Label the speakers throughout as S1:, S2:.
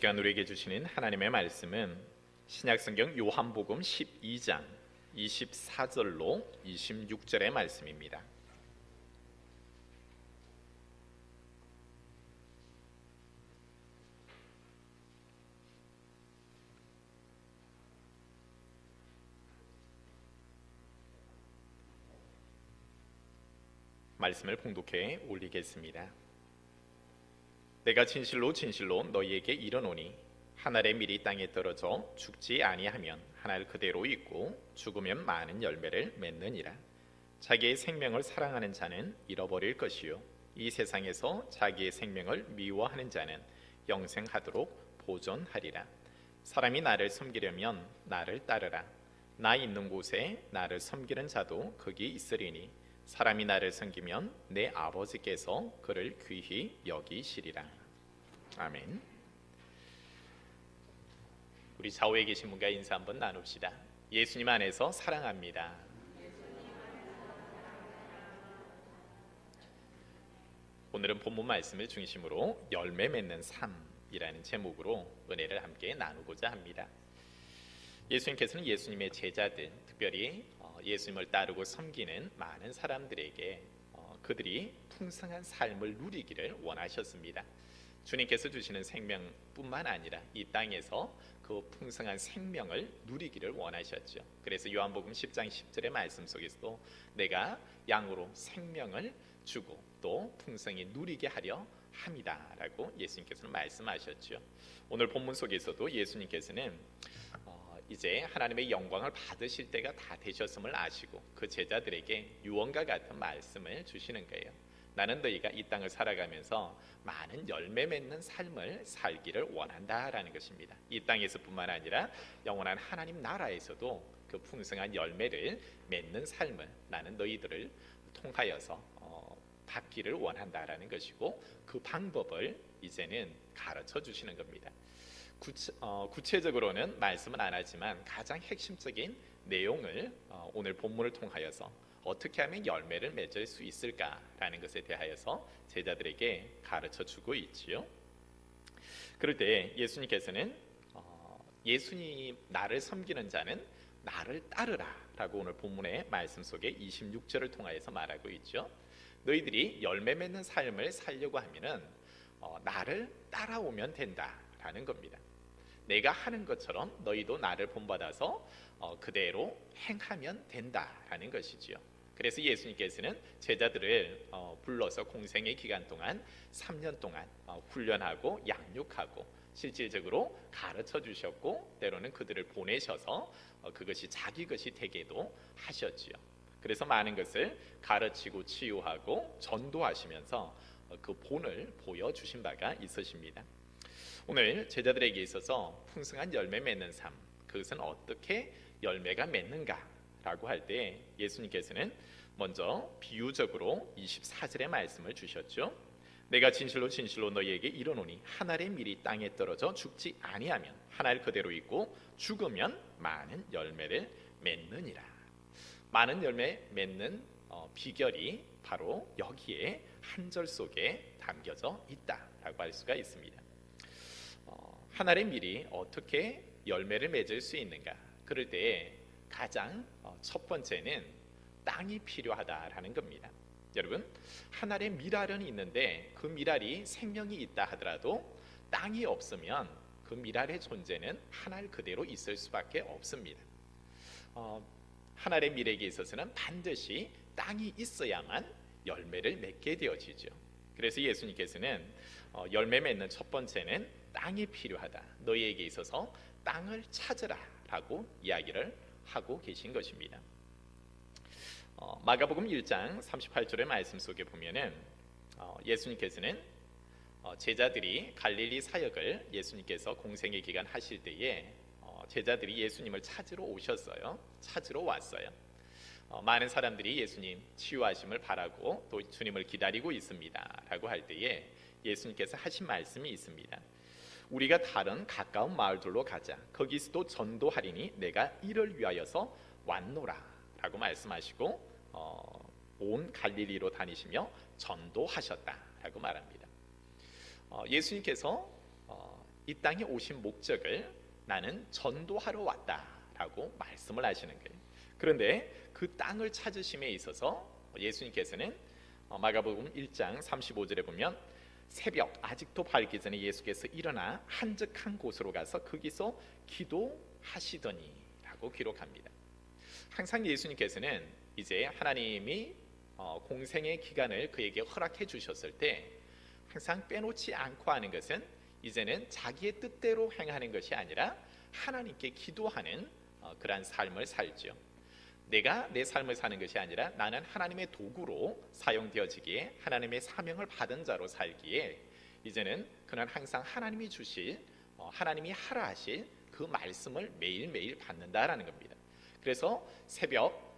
S1: 시간 우리에게 주시는 하나님의 말씀은 신약성경 요한복음 12장 24절로 26절의 말씀입니다. 말씀을 봉독해 올리겠습니다. 내가 진실로 진실로 너희에게 이르노니 한 알의 밀이 땅에 떨어져 죽지 아니하면 한 알 그대로 있고 죽으면 많은 열매를 맺느니라. 자기의 생명을 사랑하는 자는 잃어버릴 것이요 이 세상에서 자기의 생명을 미워하는 자는 영생하도록 보존하리라. 사람이 나를 섬기려면 나를 따르라. 나 있는 곳에 나를 섬기는 자도 거기 있으리니 사람이 나를 섬기면 내 아버지께서 그를 귀히 여기시리라. 아멘. 우리 좌우에 계신 분과 인사 한번 나눕시다. 예수님 안에서 사랑합니다. 오늘은 본문 말씀을 중심으로 열매 맺는 삶이라는 제목으로 은혜를 함께 나누고자 합니다. 예수님께서는 예수님의 제자들, 특별히 예수님을 따르고 섬기는 많은 사람들에게 그들이 풍성한 삶을 누리기를 원하셨습니다. 주님께서 주시는 생명뿐만 아니라 이 땅에서 그 풍성한 생명을 누리기를 원하셨죠. 그래서 요한복음 10장 10절의 말씀 속에서도 내가 양으로 생명을 주고 또 풍성히 누리게 하려 합니다 라고 예수님께서는 말씀하셨죠. 오늘 본문 속에서도 예수님께서는 이제 하나님의 영광을 받으실 때가 다 되셨음을 아시고 그 제자들에게 유언과 같은 말씀을 주시는 거예요. 나는 너희가 이 땅을 살아가면서 많은 열매 맺는 삶을 살기를 원한다라는 것입니다. 이 땅에서뿐만 아니라 영원한 하나님 나라에서도 그 풍성한 열매를 맺는 삶을 나는 너희들을 통하여서 받기를 원한다라는 것이고 그 방법을 이제는 가르쳐 주시는 겁니다. 구체적으로는 말씀은 안 하지만 가장 핵심적인 내용을 오늘 본문을 통하여서 어떻게 하면 열매를 맺을 수 있을까라는 것에 대하여서 제자들에게 가르쳐 주고 있지요. 그럴 때 예수님께서는 예수님 나를 섬기는 자는 나를 따르라 라고 오늘 본문의 말씀 속에 26절을 통하여서 말하고 있죠. 너희들이 열매 맺는 삶을 살려고 하면은 나를 따라오면 된다라는 겁니다. 내가 하는 것처럼 너희도 나를 본받아서 그대로 행하면 된다라는 것이지요. 그래서 예수님께서는 제자들을 불러서 공생의 기간 동안 3년 동안 훈련하고 양육하고 실질적으로 가르쳐 주셨고 때로는 그들을 보내셔서 그것이 자기 것이 되게도 하셨지요. 그래서 많은 것을 가르치고 치유하고 전도하시면서 그 본을 보여주신 바가 있으십니다. 오늘 제자들에게 있어서 풍성한 열매 맺는 삶, 그것은 어떻게 열매가 맺는가라고 할 때 예수님께서는 먼저 비유적으로 24절의 말씀을 주셨죠. 내가 진실로 진실로 너희에게 이르노니 한 알의 밀이 땅에 떨어져 죽지 아니하면 한 알 그대로 있고 죽으면 많은 열매를 맺느니라. 많은 열매 맺는 비결이 바로 여기에 한 절 속에 담겨져 있다라고 할 수가 있습니다. 한 알의 밀이 어떻게 열매를 맺을 수 있는가? 그럴 때 가장 첫 번째는 땅이 필요하다라는 겁니다. 여러분, 한 알의 밀알은 있는데 그 밀알이 생명이 있다 하더라도 땅이 없으면 그 밀알의 존재는 한 알 그대로 있을 수밖에 없습니다. 한 알의 밀에게 있어서는 반드시 땅이 있어야만 열매를 맺게 되어지죠. 그래서 예수님께서는 열매 맺는 첫 번째는 땅이 필요하다. 너희에게 있어서 땅을 찾으라 라고 이야기를 하고 계신 것입니다. 마가복음 1장 38절의 말씀 속에 보면은 예수님께서는 제자들이 갈릴리 사역을 예수님께서 공생의 기간 하실 때에 제자들이 예수님을 찾으러 오셨어요. 찾으러 왔어요. 많은 사람들이 예수님 치유하심을 바라고 또 주님을 기다리고 있습니다 라고 할 때에 예수님께서 하신 말씀이 있습니다. 우리가 다른 가까운 마을들로 가자. 거기서도 전도하리니 내가 이를 위하여서 왔노라 라고 말씀하시고 온 갈릴리로 다니시며 전도하셨다 라고 말합니다. 예수님께서 이 땅에 오신 목적을 나는 전도하러 왔다라고 말씀을 하시는 거예요. 그런데 그 땅을 찾으심에 있어서 예수님께서는 마가복음 1장 35절에 보면 새벽 아직도 밝기 전에 예수께서 일어나 한적한 곳으로 가서 거기서 기도하시더니라고 기록합니다. 항상 예수님께서는 이제 하나님이 공생의 기간을 그에게 허락해 주셨을 때 항상 빼놓지 않고 하는 것은 이제는 자기의 뜻대로 행하는 것이 아니라 하나님께 기도하는 그러한 삶을 살죠. 내가 내 삶을 사는 것이 아니라 나는 하나님의 도구로 사용되어지기에 하나님의 사명을 받은 자로 살기에 이제는 그는 항상 하나님이 주실 하나님이 하라 하실 그 말씀을 매일매일 받는다라는 겁니다. 그래서 새벽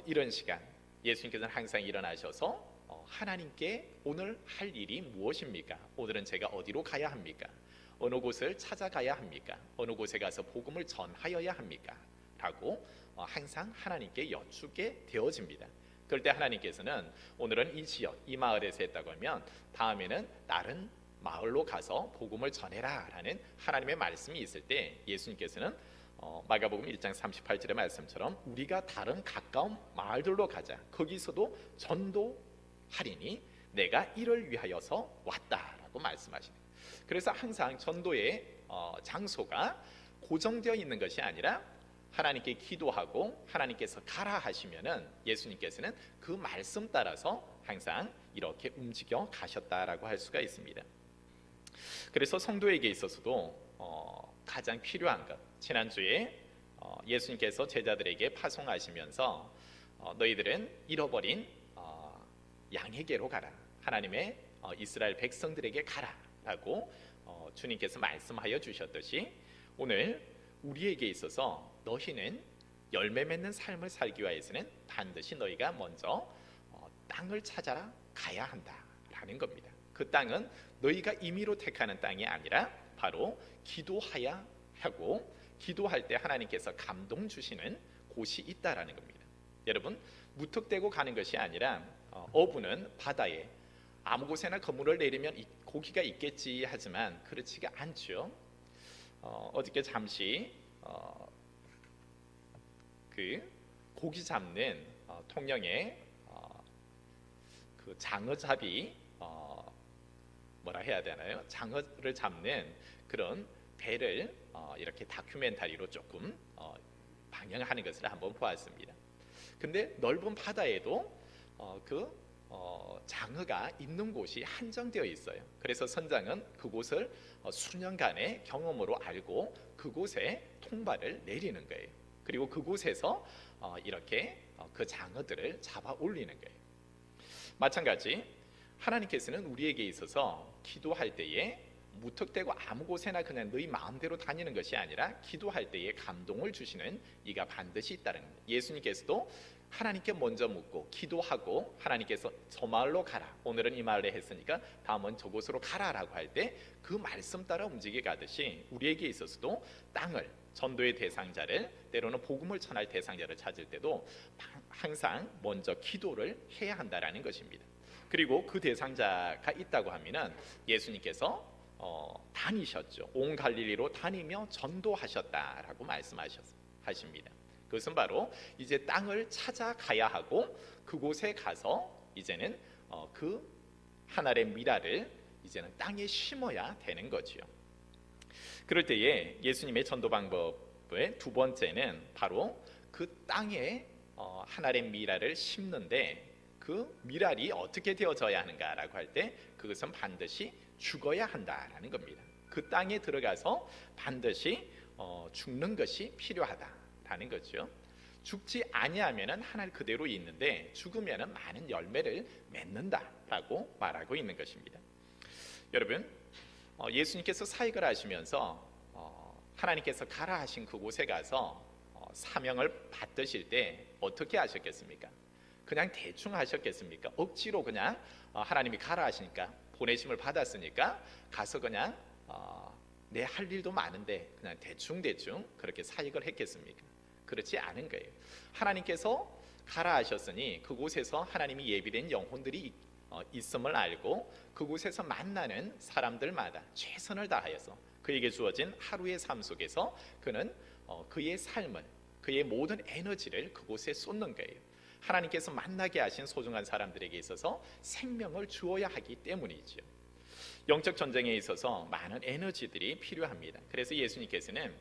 S1: 이런 시간 예수님께서는 항상 일어나셔서 하나님께 오늘 할 일이 무엇입니까? 오늘은 제가 어디로 가야 합니까? 어느 곳을 찾아가야 합니까? 어느 곳에 가서 복음을 전하여야 합니까? 라고 항상 하나님께 여쭙게 되어집니다. 그럴 때 하나님께서는 오늘은 이 지역, 이 마을에서 했다고 하면 다음에는 다른 마을로 가서 복음을 전해라 라는 하나님의 말씀이 있을 때 예수님께서는 마가복음 1장 38절의 말씀처럼 우리가 다른 가까운 마을들로 가자. 거기서도 전도하리니 내가 이를 위하여서 왔다라고 말씀하십니다. 그래서 항상 전도의 장소가 고정되어 있는 것이 아니라 하나님께 기도하고 하나님께서 가라 하시면은 예수님께서는 그 말씀 따라서 항상 이렇게 움직여 가셨다라고 할 수가 있습니다. 그래서 성도에게 있어서도 가장 필요한 것, 지난주에 예수님께서 제자들에게 파송하시면서 너희들은 잃어버린 양에게로 가라, 하나님의 이스라엘 백성들에게 가라라고 주님께서 말씀하여 주셨듯이 오늘 우리에게 있어서 너희는 열매 맺는 삶을 살기 위해서는 반드시 너희가 먼저 땅을 찾아라 가야 한다라는 겁니다. 그 땅은 너희가 임의로 택하는 땅이 아니라 바로 기도하야 하고 기도할 때 하나님께서 감동 주시는 곳이 있다라는 겁니다. 여러분, 무턱대고 가는 것이 아니라 어부는 바다에 아무 곳에나 그물을 내리면 고기가 있겠지 하지만 그렇지가 않죠. 어저께 잠시 그 고기 잡는 통영의 그 장어잡이 뭐라 해야 되나요? 장어를 잡는 그런 배를 이렇게 다큐멘터리로 조금 방영하는 것을 한번 보았습니다. 근데 넓은 바다에도 장어가 있는 곳이 한정되어 있어요. 그래서 선장은 그곳을 수년간의 경험으로 알고 그곳에 통발을 내리는 거예요. 그리고 그곳에서 이렇게 그 장어들을 잡아 올리는 거예요. 마찬가지 하나님께서는 우리에게 있어서 기도할 때에 무턱대고 아무 곳에나 그냥 너희 마음대로 다니는 것이 아니라 기도할 때에 감동을 주시는 이가 반드시 있다는 겁니다. 예수님께서도 하나님께 먼저 묻고 기도하고 하나님께서 저 마을로 가라, 오늘은 이 마을에 했으니까 다음은 저곳으로 가라라고 할 때 그 말씀 따라 움직여 가듯이 우리에게 있어서도 땅을, 전도의 대상자를, 때로는 복음을 전할 대상자를 찾을 때도 항상 먼저 기도를 해야 한다라는 것입니다. 그리고 그 대상자가 있다고 하면은 예수님께서 다니셨죠. 온 갈릴리로 다니며 전도하셨다라고 말씀하십니다. 그것은 바로 이제 땅을 찾아가야 하고 그곳에 가서 이제는 그 하나의 미랄을 이제는 땅에 심어야 되는 거지요. 그럴 때에 예수님의 전도 방법의 두 번째는 바로 그 땅에 하나의 미랄을 심는데 그 미랄이 어떻게 되어져야 하는가라고 할 때 그것은 반드시 죽어야 한다라는 겁니다. 그 땅에 들어가서 반드시 죽는 것이 필요하다라는 거죠. 죽지 아니하면은 하늘 그대로 있는데 죽으면은 많은 열매를 맺는다라고 말하고 있는 것입니다. 여러분, 예수님께서 사역을 하시면서 하나님께서 가라 하신 그곳에 가서 사명을 받으실 때 어떻게 하셨겠습니까? 그냥 대충 하셨겠습니까? 억지로 그냥 하나님이 가라 하시니까 보내심을 받았으니까 가서 그냥 내 할 일도 많은데 그냥 대충 그렇게 사역을 했겠습니까? 그렇지 않은 거예요. 하나님께서 가라 하셨으니 그곳에서 하나님이 예비된 영혼들이 있음을 알고 그곳에서 만나는 사람들마다 최선을 다하여서 그에게 주어진 하루의 삶 속에서 그는 그의 삶을, 그의 모든 에너지를 그곳에 쏟는 거예요. 하나님께서 만나게 하신 소중한 사람들에게 있어서 생명을 주어야 하기 때문이지요. 영적 전쟁에 있어서 많은 에너지들이 필요합니다. 그래서 예수님께서는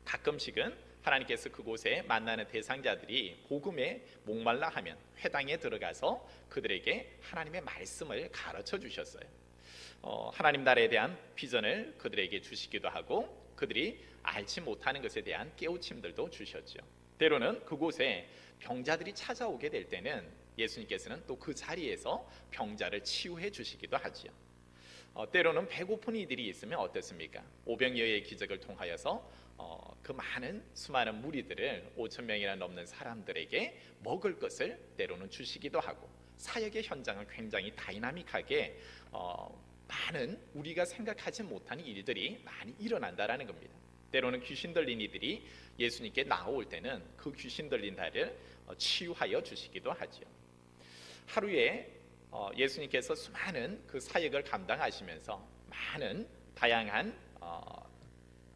S1: 가끔씩은 하나님께서 그곳에 만나는 대상자들이 복음에 목말라 하면 회당에 들어가서 그들에게 하나님의 말씀을 가르쳐 주셨어요. 하나님 나라에 대한 비전을 그들에게 주시기도 하고 그들이 알지 못하는 것에 대한 깨우침들도 주셨죠. 때로는 그곳에 병자들이 찾아오게 될 때는 예수님께서는 또 그 자리에서 병자를 치유해 주시기도 하지요. 때로는 배고픈 이들이 있으면 어떻습니까? 오병이어의 기적을 통하여서 그 많은 수많은 무리들을 5천 명이나 넘는 사람들에게 먹을 것을 때로는 주시기도 하고 사역의 현장은 굉장히 다이나믹하게 많은 우리가 생각하지 못하는 일들이 많이 일어난다라는 겁니다. 때로는 귀신 들린 이들이 예수님께 나올 때는 그 귀신 들린 자를 치유하여 주시기도 하죠. 하루에 예수님께서 수많은 그 사역을 감당하시면서 많은 다양한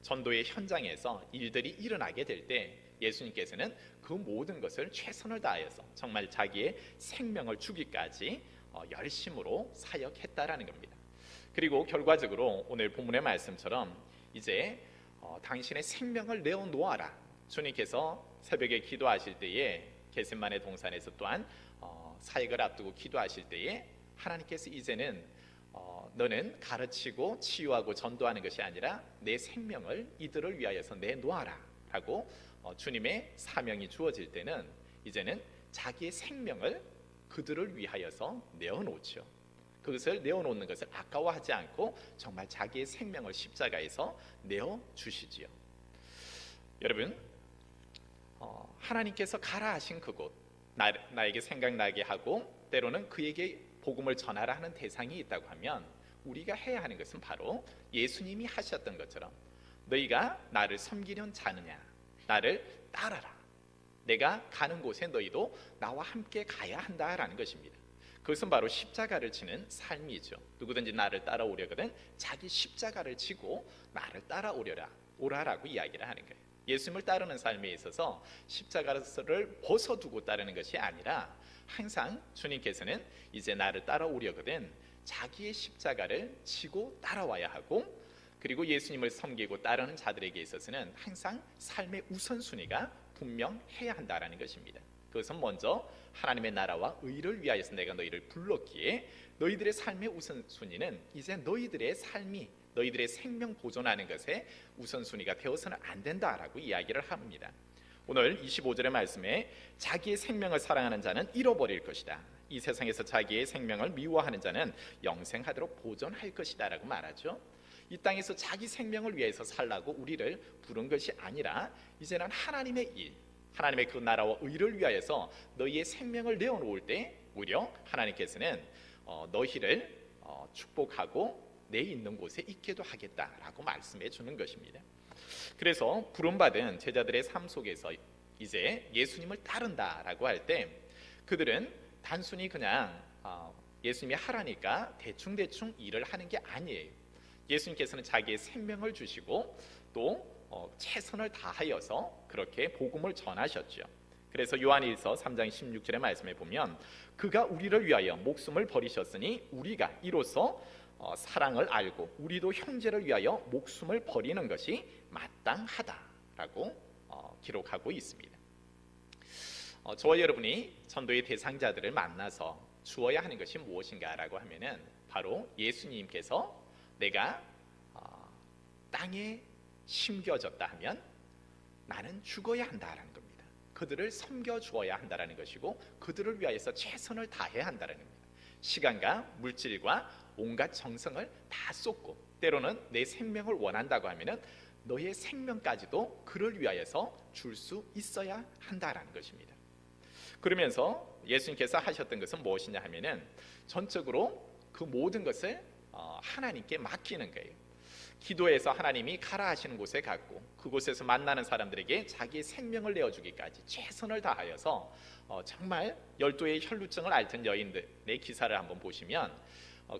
S1: 전도의 현장에서 일들이 일어나게 될 때 예수님께서는 그 모든 것을 최선을 다하여서 정말 자기의 생명을 주기까지 열심으로 사역했다라는 겁니다. 그리고 결과적으로 오늘 본문의 말씀처럼 이제 당신의 생명을 내어놓아라. 주님께서 새벽에 기도하실 때에 겟세마네 동산에서 또한 사역을 앞두고 기도하실 때에 하나님께서 이제는 너는 가르치고 치유하고 전도하는 것이 아니라 내 생명을 이들을 위하여서 내놓아라 라고 주님의 사명이 주어질 때는 이제는 자기의 생명을 그들을 위하여서 내어놓죠. 그것을 내어놓는 것을 아까워하지 않고 정말 자기의 생명을 십자가에서 내어주시지요. 여러분, 하나님께서 가라 하신 그곳, 나에게 생각나게 하고 때로는 그에게 복음을 전하라 하는 대상이 있다고 하면 우리가 해야 하는 것은 바로 예수님이 하셨던 것처럼 너희가 나를 섬기려는 자느냐, 나를 따라라. 내가 가는 곳에 너희도 나와 함께 가야 한다라는 것입니다. 그것은 바로 십자가를 지는 삶이죠. 누구든지 나를 따라오려거든 자기 십자가를 지고 나를 오라라고 이야기를 하는 거예요. 예수님을 따르는 삶에 있어서 십자가를 벗어두고 따르는 것이 아니라 항상 주님께서는 이제 나를 따라오려거든 자기의 십자가를 지고 따라와야 하고, 그리고 예수님을 섬기고 따르는 자들에게 있어서는 항상 삶의 우선순위가 분명해야 한다라는 것입니다. 그것은 먼저 하나님의 나라와 의를 위하여서 내가 너희를 불렀기에 너희들의 삶의 우선순위는 이제 너희들의 삶이, 너희들의 생명 보존하는 것에 우선순위가 되어서는 안 된다라고 이야기를 합니다. 오늘 25절의 말씀에 자기의 생명을 사랑하는 자는 잃어버릴 것이다. 이 세상에서 자기의 생명을 미워하는 자는 영생하도록 보존할 것이다 라고 말하죠. 이 땅에서 자기 생명을 위해서 살라고 우리를 부른 것이 아니라 이제는 하나님의 일, 하나님의 그 나라와 의를 위하여서 너희의 생명을 내어놓을 때 오히려 하나님께서는 너희를 축복하고 내 있는 곳에 있게도 하겠다라고 말씀해 주는 것입니다. 그래서 부름받은 제자들의 삶 속에서 이제 예수님을 따른다라고 할 때 그들은 단순히 그냥 예수님이 하라니까 대충대충 일을 하는 게 아니에요. 예수님께서는 자기의 생명을 주시고 또 최선을 다하여서 그렇게 복음을 전하셨죠. 그래서 요한일서 3장 16절의 말씀에 보면 그가 우리를 위하여 목숨을 버리셨으니 우리가 이로써 사랑을 알고 우리도 형제를 위하여 목숨을 버리는 것이 마땅하다라고 기록하고 있습니다. 저와 여러분이 전도의 대상자들을 만나서 주어야 하는 것이 무엇인가라고 하면은 바로 예수님께서 내가 땅에 심겨졌다 하면 나는 죽어야 한다라는 겁니다. 그들을 섬겨 주어야 한다라는 것이고 그들을 위하여서 최선을 다해야 한다라는 겁니다. 시간과 물질과 온갖 정성을 다 쏟고 때로는 내 생명을 원한다고 하면은 너의 생명까지도 그를 위하여서 줄 수 있어야 한다라는 것입니다. 그러면서 예수님께서 하셨던 것은 무엇이냐 하면은 전적으로 그 모든 것을 하나님께 맡기는 거예요. 기도해서 하나님이 가라 하시는 곳에 갔고 그곳에서 만나는 사람들에게 자기의 생명을 내어주기까지 최선을 다하여서 정말 12의 혈루증을 앓던 여인들의 기사를 한번 보시면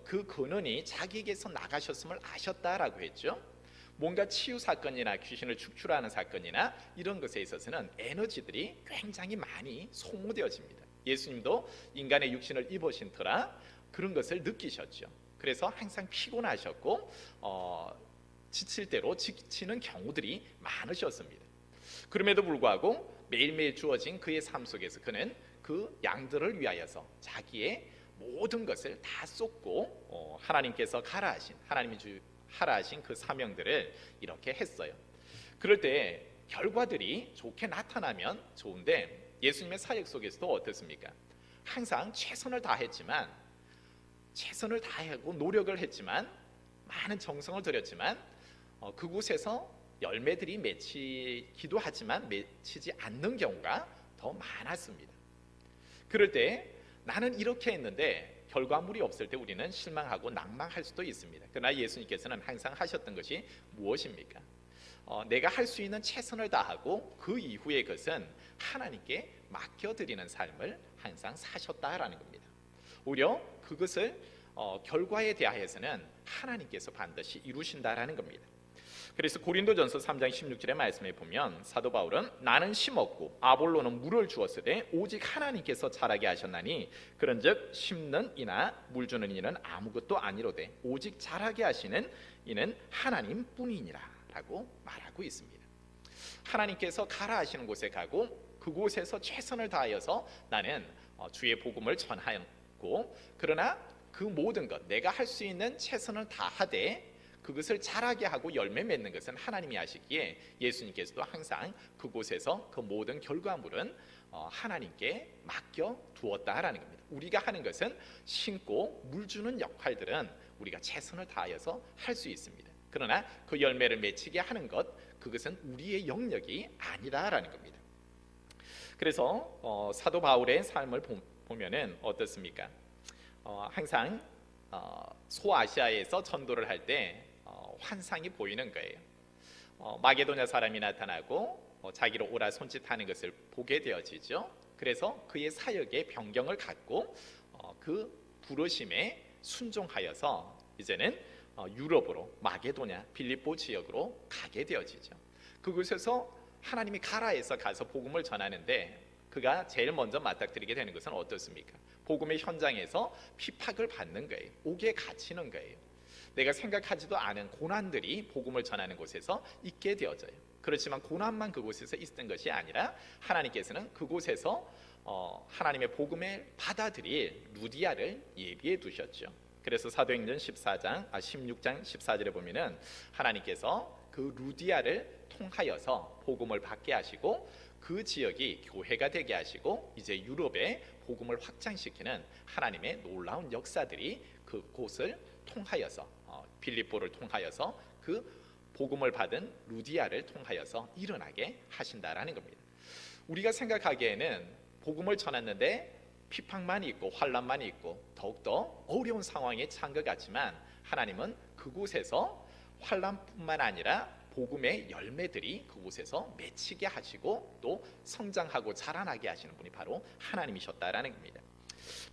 S1: 그 근원이 자기에게서 나가셨음을 아셨다라고 했죠. 뭔가 치유 사건이나 귀신을 축출하는 사건이나 이런 것에 있어서는 에너지들이 굉장히 많이 소모되어집니다. 예수님도 인간의 육신을 입으신 터라 그런 것을 느끼셨죠. 그래서 항상 피곤하셨고 지칠 대로 지치는 경우들이 많으셨습니다. 그럼에도 불구하고 매일매일 주어진 그의 삶 속에서 그는 그 양들을 위하여서 자기의 모든 것을 다 쏟고 하나님께서 하나님이 하라 하신 그 사명들을 이렇게 했어요. 그럴 때 결과들이 좋게 나타나면 좋은데 예수님의 사역 속에서도 어떻습니까? 항상 최선을 다했지만 최선을 다하고 노력을 했지만 많은 정성을 들였지만 그곳에서 열매들이 맺히기도 하지만 맺히지 않는 경우가 더 많았습니다. 그럴 때 나는 이렇게 했는데 결과물이 없을 때 우리는 실망하고 낭망할 수도 있습니다. 그러나 예수님께서는 항상 하셨던 것이 무엇입니까? 내가 할 수 있는 최선을 다하고 그 이후의 것은 하나님께 맡겨드리는 삶을 항상 사셨다라는 겁니다. 오히려 그것을 결과에 대하여서는 하나님께서 반드시 이루신다라는 겁니다. 그래서 고린도전서 3장 16절의 말씀에 보면 사도 바울은 나는 심었고 아볼로는 물을 주었으되 오직 하나님께서 자라게 하셨나니 그런즉 심는 이나 물 주는 이는 아무것도 아니로되 오직 자라게 하시는 이는 하나님뿐이니라 라고 말하고 있습니다. 하나님께서 가라 하시는 곳에 가고 그곳에서 최선을 다하여서 나는 주의 복음을 전하였고 그러나 그 모든 것 내가 할 수 있는 최선을 다하되 그것을 자라게 하고 열매 맺는 것은 하나님이 하시기에 예수님께서도 항상 그곳에서 그 모든 결과물은 하나님께 맡겨 두었다라는 겁니다. 우리가 하는 것은 심고 물 주는 역할들은 우리가 최선을 다하여서 할 수 있습니다. 그러나 그 열매를 맺히게 하는 것 그것은 우리의 영역이 아니다라는 겁니다. 그래서 사도 바울의 삶을 보면은 어떻습니까? 항상 소아시아에서 전도를 할 때 환상이 보이는 거예요. 마게도냐 사람이 나타나고 자기로 오라 손짓하는 것을 보게 되어지죠. 그래서 그의 사역의 변경을 갖고 그 부르심에 순종하여서 이제는 유럽으로 마게도냐 빌립보 지역으로 가게 되어지죠. 그곳에서 하나님이 가라에서 가서 복음을 전하는데 그가 제일 먼저 맞닥뜨리게 되는 것은 어떻습니까? 복음의 현장에서 핍박을 받는 거예요. 옥에 갇히는 거예요. 내가 생각하지도 않은 고난들이 복음을 전하는 곳에서 있게 되어져요. 그렇지만 고난만 그곳에서 있었던 것이 아니라 하나님께서는 그곳에서 하나님의 복음을 받아들일 루디아를 예비해 두셨죠. 그래서 사도행전 16장 14절에 보면은 하나님께서 그 루디아를 통하여서 복음을 받게 하시고 그 지역이 교회가 되게 하시고 이제 유럽에 복음을 확장시키는 하나님의 놀라운 역사들이 그곳을 통하여서 빌립보를 통하여서 그 복음을 받은 루디아를 통하여서 일어나게 하신다라는 겁니다. 우리가 생각하기에는 복음을 전했는데 핍박만 있고 환난만 있고 더욱더 어려운 상황에 처한 것 같지만 하나님은 그곳에서 환난뿐만 아니라 복음의 열매들이 그곳에서 맺히게 하시고 또 성장하고 자라나게 하시는 분이 바로 하나님이셨다라는 겁니다.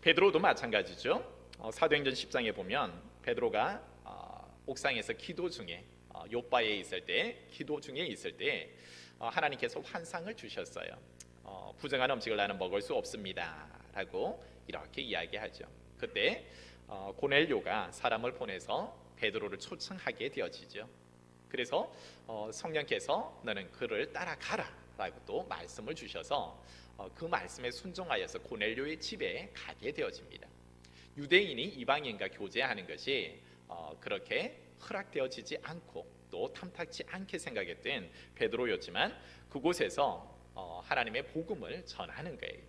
S1: 베드로도 마찬가지죠. 사도행전 10장에 보면 베드로가 옥상에서 기도 중에 요바에 있을 때 기도 중에 있을 때 하나님께서 환상을 주셨어요. 부정한 음식을 나는 먹을 수 없습니다 라고 이렇게 이야기하죠. 그때 고넬료가 사람을 보내서 베드로를 초청하게 되어지죠. 그래서 성령께서 너는 그를 따라가라 라고 또 말씀을 주셔서 그 말씀에 순종하여서 고넬료의 집에 가게 되어집니다. 유대인이 이방인과 교제하는 것이 그렇게 허락되어지지 않고 또 탐탁지 않게 생각했던 베드로였지만 그곳에서 하나님의 복음을 전하는 거예요.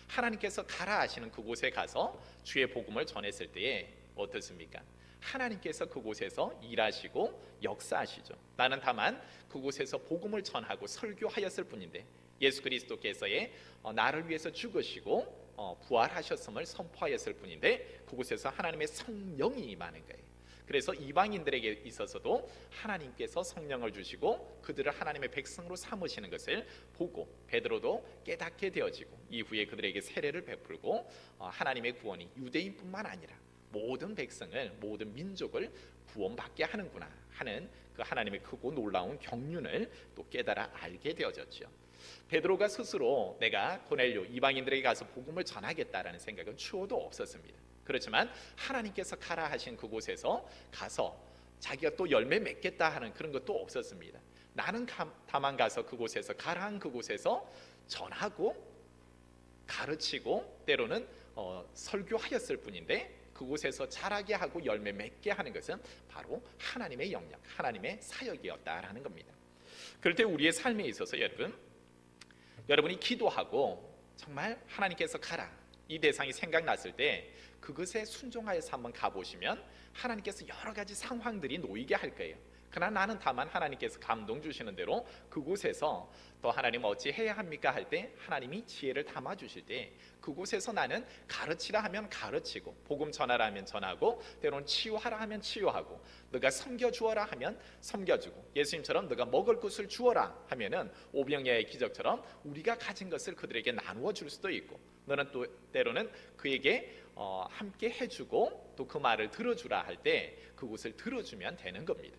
S1: 하나님께서 가라 하시는 그곳에 가서 주의 복음을 전했을 때에 어떻습니까? 하나님께서 그곳에서 일하시고 역사하시죠. 나는 다만 그곳에서 복음을 전하고 설교하였을 뿐인데 예수 그리스도께서의 나를 위해서 죽으시고 부활하셨음을 선포하였을 뿐인데 그곳에서 하나님의 성령이 임하는 거예요. 그래서 이방인들에게 있어서도 하나님께서 성령을 주시고 그들을 하나님의 백성으로 삼으시는 것을 보고 베드로도 깨닫게 되어지고 이후에 그들에게 세례를 베풀고 하나님의 구원이 유대인뿐만 아니라 모든 백성을, 모든 민족을 구원받게 하는구나 하는 그 하나님의 크고 놀라운 경륜을 또 깨달아 알게 되어졌죠. 베드로가 스스로 내가 고넬료 이방인들에게 가서 복음을 전하겠다라는 생각은 추호도 없었습니다. 그렇지만 하나님께서 가라 하신 그곳에서 가서 자기가 또 열매 맺겠다 하는 그런 것도 없었습니다. 나는 다만 가서 그곳에서 가라한 그곳에서 전하고 가르치고 때로는 설교하였을 뿐인데, 그곳에서 자라게 하고 열매 맺게 하는 것은 바로 하나님의 영역, 하나님의 사역이었다라는 겁니다. 그럴 때 우리의 삶에 있어서 여러분이 기도하고 정말 하나님께서 가라 이 대상이 생각났을 때 그것에 순종하여서 한번 가보시면 하나님께서 여러 가지 상황들이 놓이게 할 거예요. 그러나 나는 다만 하나님께서 감동 주시는 대로 그곳에서 또 하나님 어찌 해야 합니까 할 때 하나님이 지혜를 담아 주실 때 그곳에서 나는 가르치라 하면 가르치고, 복음 전하라 하면 전하고, 때로는 치유하라 하면 치유하고, 너가 섬겨주어라 하면 섬겨주고, 예수님처럼 너가 먹을 것을 주어라 하면은 오병이어의 기적처럼 우리가 가진 것을 그들에게 나누어 줄 수도 있고, 너는 또 때로는 그에게 함께 해주고 또 그 말을 들어주라 할 때 그곳을 들어주면 되는 겁니다.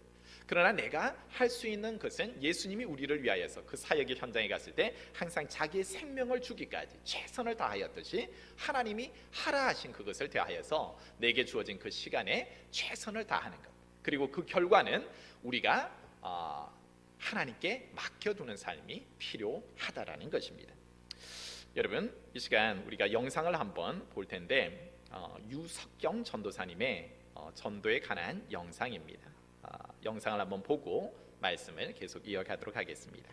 S1: 그러나 내가 할 수 있는 것은 예수님이 우리를 위하여서 그 사역의 현장에 갔을 때 항상 자기의 생명을 주기까지 최선을 다하였듯이 하나님이 하라 하신 그것을 대하여서 내게 주어진 그 시간에 최선을 다하는 것, 그리고 그 결과는 우리가 하나님께 맡겨두는 삶이 필요하다라는 것입니다. 여러분, 이 시간 우리가 영상을 한번 볼 텐데 유석경 전도사님의 전도에 관한 영상입니다. 영상을 한번 보고 말씀을 계속 이어가도록 하겠습니다.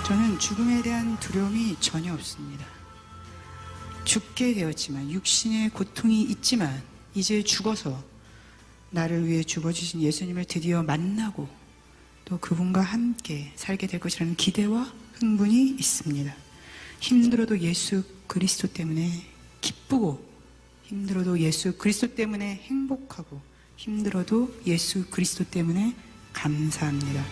S2: 저는 죽음에 대한 두려움이 전혀 없습니다. 죽게 되었지만, 육신의 고통이 있지만 이제 죽어서 나를 위해 죽어주신 예수님을 드디어 만나고 또 그분과 함께 살게 될 것이라는 기대와 흥분이 있습니다. 힘들어도 예수 그리스도 때문에 기쁘고, 힘들어도 예수 그리스도 때문에 행복하고, 힘들어도 예수 그리스도 때문에 감사합니다.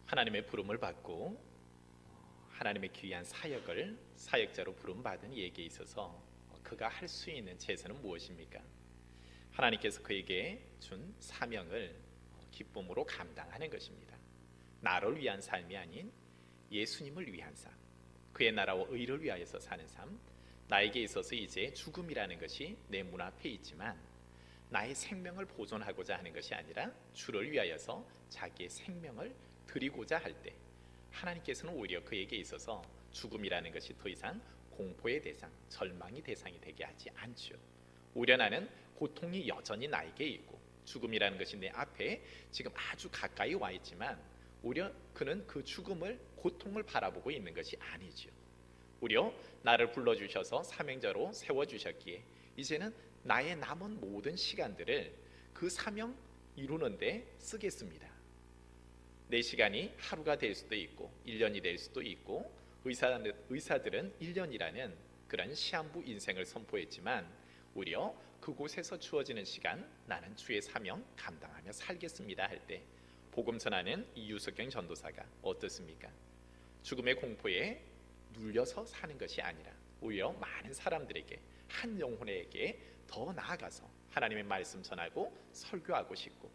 S1: 하나님의 부름을 받고 하나님의 귀한 사역을 사역자로 부름받은 이에게 있어서 그가 할 수 있는 최선은 무엇입니까? 하나님께서 그에게 준 사명을 기쁨으로 감당하는 것입니다. 나를 위한 삶이 아닌 예수님을 위한 삶, 그의 나라와 의를 위하여서 사는 삶. 나에게 있어서 이제 죽음이라는 것이 내 문 앞에 있지만 나의 생명을 보존하고자 하는 것이 아니라 주를 위하여서 자기의 생명을 드리고자 할 때 하나님께서는 오히려 그에게 있어서 죽음이라는 것이 더 이상 공포의 대상, 절망의 대상이 되게 하지 않죠. 오히려 나는 고통이 여전히 나에게 있고 죽음이라는 것이 내 앞에 지금 아주 가까이 와 있지만 오히려 그는 그 죽음을, 고통을 바라보고 있는 것이 아니죠. 오히려 나를 불러주셔서 사명자로 세워주셨기에 이제는 나의 남은 모든 시간들을 그 사명 이루는데 쓰겠습니다. 내 시간이 하루가 될 수도 있고 1년이 될 수도 있고, 의사들은 1년이라는 그런 시한부 인생을 선포했지만 오히려 그곳에서 주어지는 시간, 나는 주의 사명 감당하며 살겠습니다 할 때 복음 전하는 이 유석경 전도사가 어떻습니까? 죽음의 공포에 눌려서 사는 것이 아니라 오히려 많은 사람들에게, 한 영혼에게 더 나아가서 하나님의 말씀 전하고 설교하고 싶고,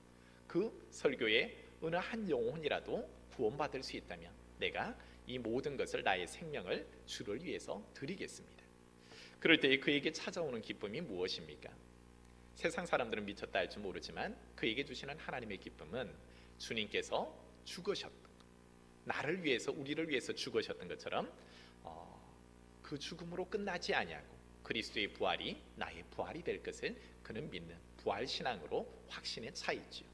S1: 그 설교에 어느 한 영혼이라도 구원받을 수 있다면 내가 이 모든 것을, 나의 생명을 주를 위해서 드리겠습니다. 그럴 때 그에게 찾아오는 기쁨이 무엇입니까? 세상 사람들은 미쳤다 할지 모르지만 그에게 주시는 하나님의 기쁨은 주님께서 죽으셨던, 나를 위해서, 우리를 위해서 죽으셨던 것처럼 그 죽음으로 끝나지 아니하고 그리스도의 부활이 나의 부활이 될 것을 그는 믿는 부활신앙으로 확신에 차 있지요.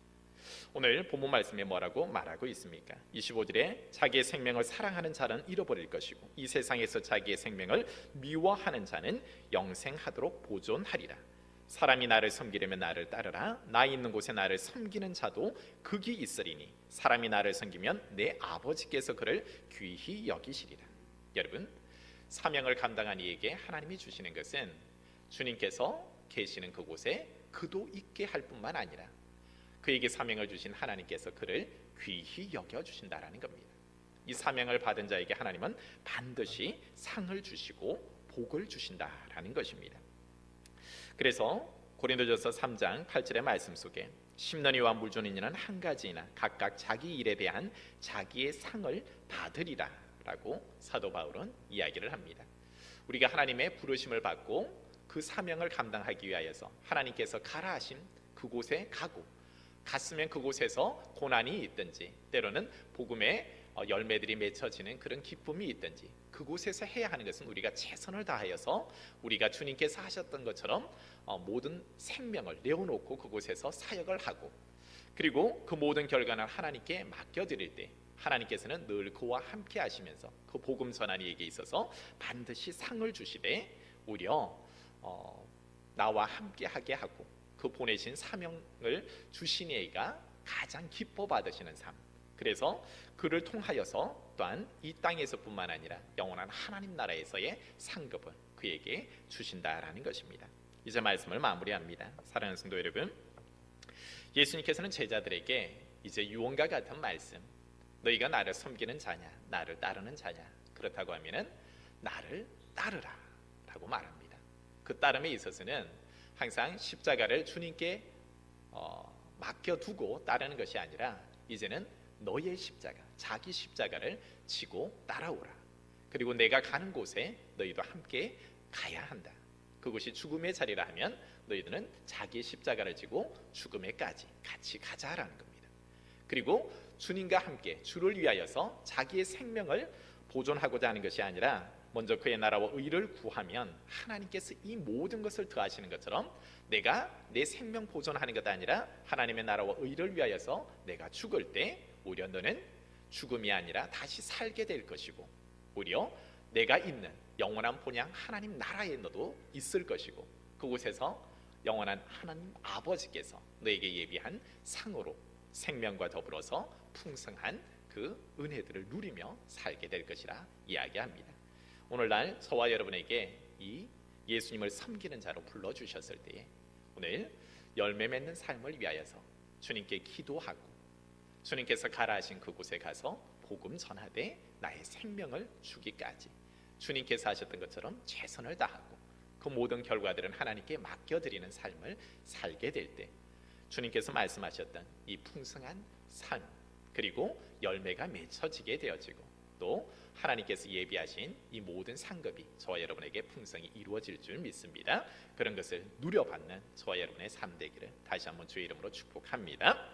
S1: 오늘 본문 말씀에 뭐라고 말하고 있습니까? 25절에 자기의 생명을 사랑하는 자는 잃어버릴 것이고 이 세상에서 자기의 생명을 미워하는 자는 영생하도록 보존하리라. 사람이 나를 섬기려면 나를 따르라. 나 있는 곳에 나를 섬기는 자도 극이 있으리니 사람이 나를 섬기면 내 아버지께서 그를 귀히 여기시리라. 여러분, 사명을 감당한 이에게 하나님이 주시는 것은 주님께서 계시는 그곳에 그도 있게 할 뿐만 아니라 그에게 사명을 주신 하나님께서 그를 귀히 여겨주신다라는 겁니다. 이 사명을 받은 자에게 하나님은 반드시 상을 주시고 복을 주신다라는 것입니다. 그래서 고린도전서 3장 8절의 말씀 속에 심는 이와 물주는 이는 한 가지이나 각각 자기 일에 대한 자기의 상을 받으리라 라고 사도 바울은 이야기를 합니다. 우리가 하나님의 부르심을 받고 그 사명을 감당하기 위하여서 하나님께서 가라 하신 그곳에 가고, 갔으면 그곳에서 고난이 있든지 때로는 복음의 열매들이 맺혀지는 그런 기쁨이 있든지 그곳에서 해야 하는 것은 우리가 최선을 다하여서 우리가 주님께서 하셨던 것처럼 모든 생명을 내어놓고 그곳에서 사역을 하고, 그리고 그 모든 결과는 하나님께 맡겨드릴 때 하나님께서는 늘 그와 함께 하시면서 그 복음 전한 이에게 있어서 반드시 상을 주시되 오히려 나와 함께 하게 하고 그 보내신 사명을 주신 이가 가장 기뻐 받으시는 삶, 그래서 그를 통하여서 또한 이 땅에서뿐만 아니라 영원한 하나님 나라에서의 상급을 그에게 주신다라는 것입니다. 이제 말씀을 마무리합니다. 사랑하는 성도 여러분, 예수님께서는 제자들에게 이제 유언과 같은 말씀, 너희가 나를 섬기는 자냐, 나를 따르는 자냐, 그렇다고 하면은 나를 따르라 라고 말합니다. 그 따름에 있어서는 항상 십자가를 주님께 맡겨두고 따르는 것이 아니라 이제는 너의 십자가, 자기 십자가를 지고 따라오라. 그리고 내가 가는 곳에 너희도 함께 가야 한다. 그곳이 죽음의 자리라 하면 너희들은 자기 십자가를 지고 죽음에까지 같이 가자라는 겁니다. 그리고 주님과 함께 주를 위하여서 자기의 생명을 보존하고자 하는 것이 아니라 먼저 그의 나라와 의를 구하면 하나님께서 이 모든 것을 더하시는 것처럼 내가 내 생명 보존하는 것 아니라 하나님의 나라와 의를 위하여서 내가 죽을 때 오히려 너는 죽음이 아니라 다시 살게 될 것이고, 오히려 내가 있는 영원한 본향 하나님 나라에 너도 있을 것이고, 그곳에서 영원한 하나님 아버지께서 너에게 예비한 상으로 생명과 더불어서 풍성한 그 은혜들을 누리며 살게 될 것이라 이야기합니다. 오늘날 저와 여러분에게 이 예수님을 섬기는 자로 불러주셨을 때에 오늘 열매 맺는 삶을 위하여서 주님께 기도하고 주님께서 가라 하신 그곳에 가서 복음 전하되 나의 생명을 주기까지 주님께서 하셨던 것처럼 최선을 다하고 그 모든 결과들은 하나님께 맡겨드리는 삶을 살게 될 때 주님께서 말씀하셨던 이 풍성한 삶, 그리고 열매가 맺혀지게 되어지고 또 하나님께서 예비하신 이 모든 상급이 저와 여러분에게 풍성히 이루어질 줄 믿습니다. 그런 것을 누려받는 저와 여러분의 삶 되기를 다시 한번 주의 이름으로 축복합니다.